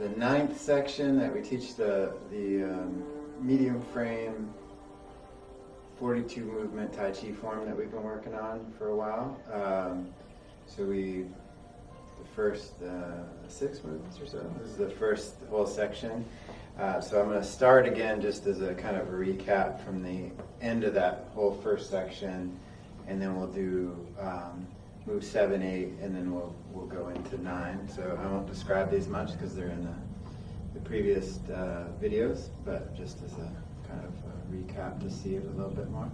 the 9th section that we teach the medium frame 42 movement Tai Chi form that we've been working on for a while. So the first 6 movements or so. This is the first whole section. So I'm going to start again just as a kind of a recap from the end of that whole first section, and then we'll do move 7, 8, and then we'll go into 9. So I won't describe these much because they're in the previous videos, but just as a kind of a recap to see it a little bit more.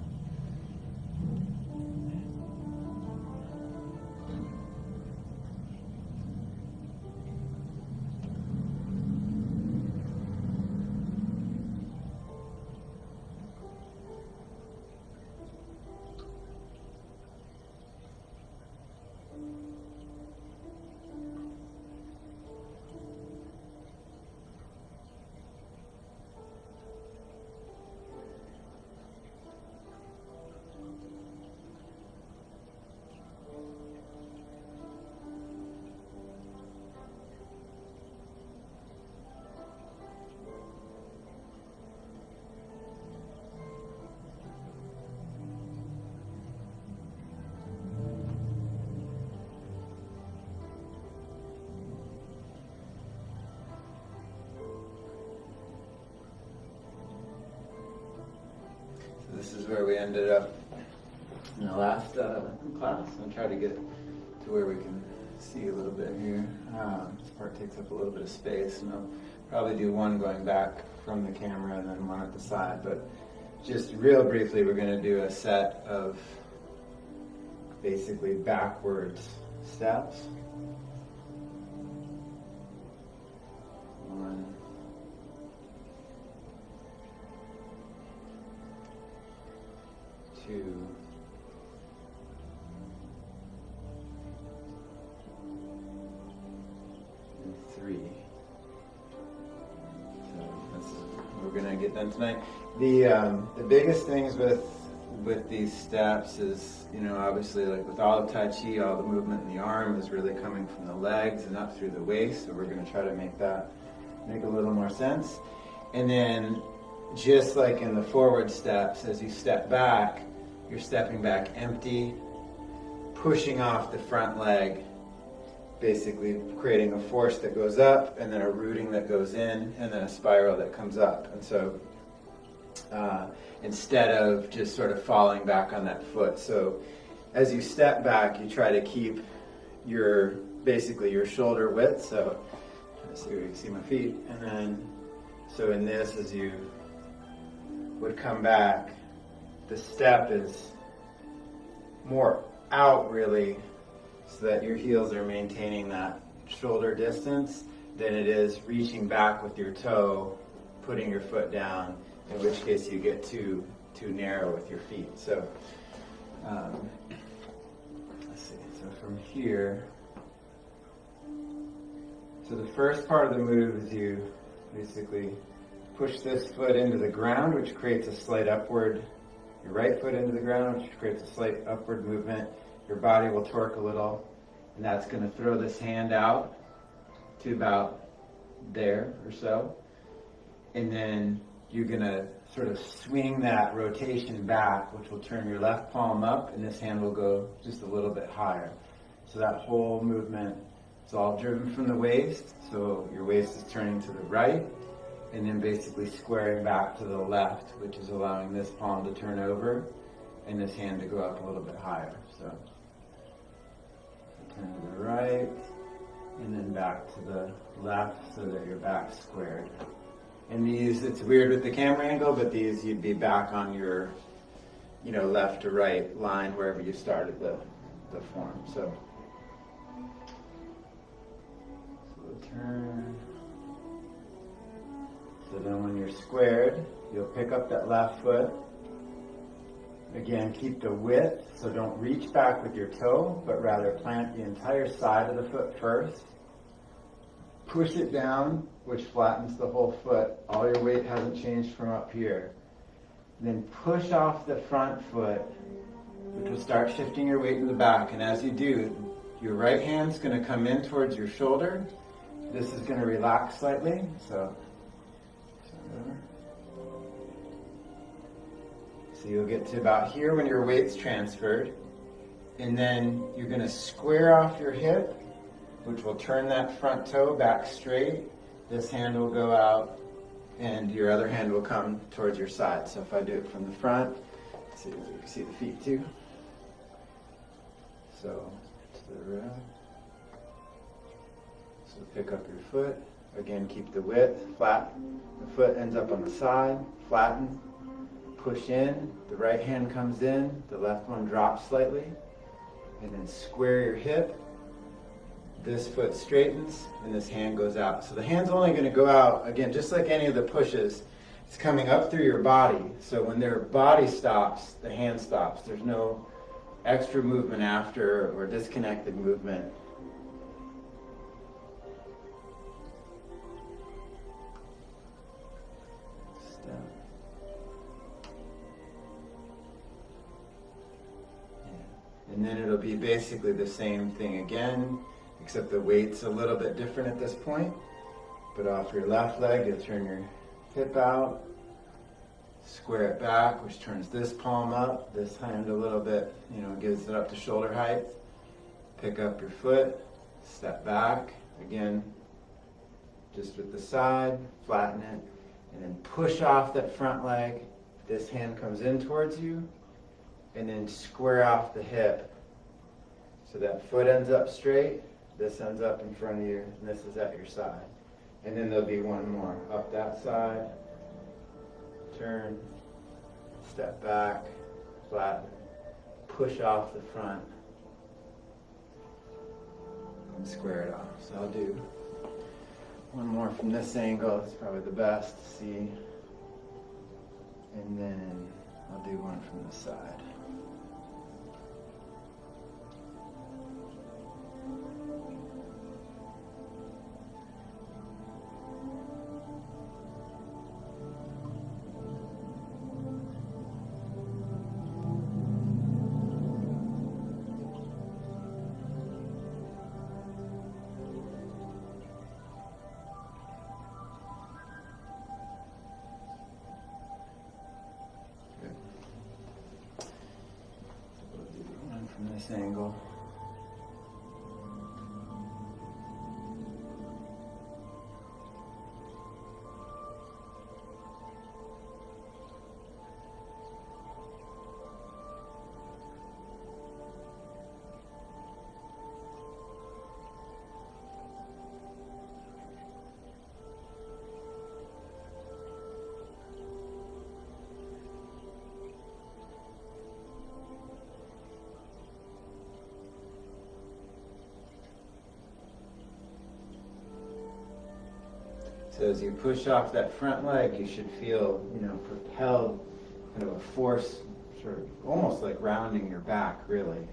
This is where we ended up in the last class. I'll try to get to where we can see a little bit here. This part takes up a little bit of space, and I'll probably do one going back from the camera and then one at the side. But just real briefly, we're going to do a set of basically backwards steps. 1, 2, and 3. So that's what we're going to get done tonight. The biggest things with these steps is, obviously, like with all of Tai Chi, all the movement in the arm is really coming from the legs and up through the waist. So we're going to try to make a little more sense. And then, just like in the forward steps, as you step back, you're stepping back empty, pushing off the front leg, basically creating a force that goes up, and then a rooting that goes in, and then a spiral that comes up. And so instead of just sort of falling back on that foot. So as you step back, you try to keep basically your shoulder width. So let's see where you can see my feet. And then, so in this, as you would come back, the step is more out really, so that your heels are maintaining that shoulder distance, than it is reaching back with your toe, putting your foot down, in which case you get too narrow with your feet. So let's see, so from here, so the first part of the move is you basically push this foot into the ground, which creates a slight upward, your right foot into the ground, which creates a slight upward movement. Your body will torque a little, and that's going to throw this hand out to about there or so. And then you're going to sort of swing that rotation back, which will turn your left palm up, and this hand will go just a little bit higher. So that whole movement is all driven from the waist. So your waist is turning to the right, and then basically squaring back to the left, which is allowing this palm to turn over and this hand to go up a little bit higher. So turn to the right and then back to the left so that your back's squared. And these, it's weird with the camera angle, but these you'd be back on your, left to right line wherever you started the form. So we'll turn. So then when you're squared, you'll pick up that left foot. Again, keep the width, so don't reach back with your toe, but rather plant the entire side of the foot first. Push it down, which flattens the whole foot. All your weight hasn't changed from up here. Then push off the front foot, which will start shifting your weight in the back. And as you do, your right hand's going to come in towards your shoulder, this is going to relax slightly, so you'll get to about here when your weight's transferred, and then you're going to square off your hip, which will turn that front toe back straight. This hand will go out, and your other hand will come towards your side. So if I do it from the front, see, you can see the feet too. So to the right. So pick up your foot. Again, keep the width flat. The foot ends up on the side, flatten, push in. The right hand comes in, the left one drops slightly, and then square your hip. This foot straightens, and this hand goes out. So the hand's only going to go out, again, just like any of the pushes. It's coming up through your body. So when their body stops, the hand stops. There's no extra movement after or disconnected movement. Step. Yeah. And then it'll be basically the same thing again, except the weight's a little bit different at this point. But off your left leg, you'll turn your hip out, square it back, which turns this palm up, this hand a little bit, gives it up to shoulder height. Pick up your foot, step back, again, just with the side, flatten it, and then push off that front leg. This hand comes in towards you, and then square off the hip. So that foot ends up straight, this ends up in front of you, and this is at your side. And then there'll be one more. Up that side, turn, step back, flatten, push off the front, and square it off. So I'll do one more from this angle. It's probably the best to see. And then I'll do one from the side. From this angle. So as you push off that front leg, you should feel, propelled, kind of a force, sort of almost like rounding your back, really.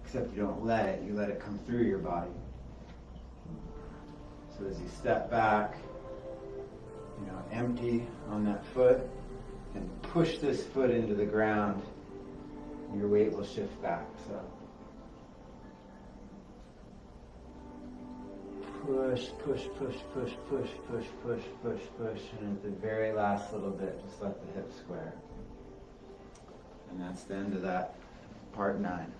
Except you don't let it, you let it come through your body. So as you step back, empty on that foot, and push this foot into the ground, and your weight will shift back. So push, push, push, push, push, push, push, push, push, and at the very last little bit, just let the hip square. And that's the end of that part 9.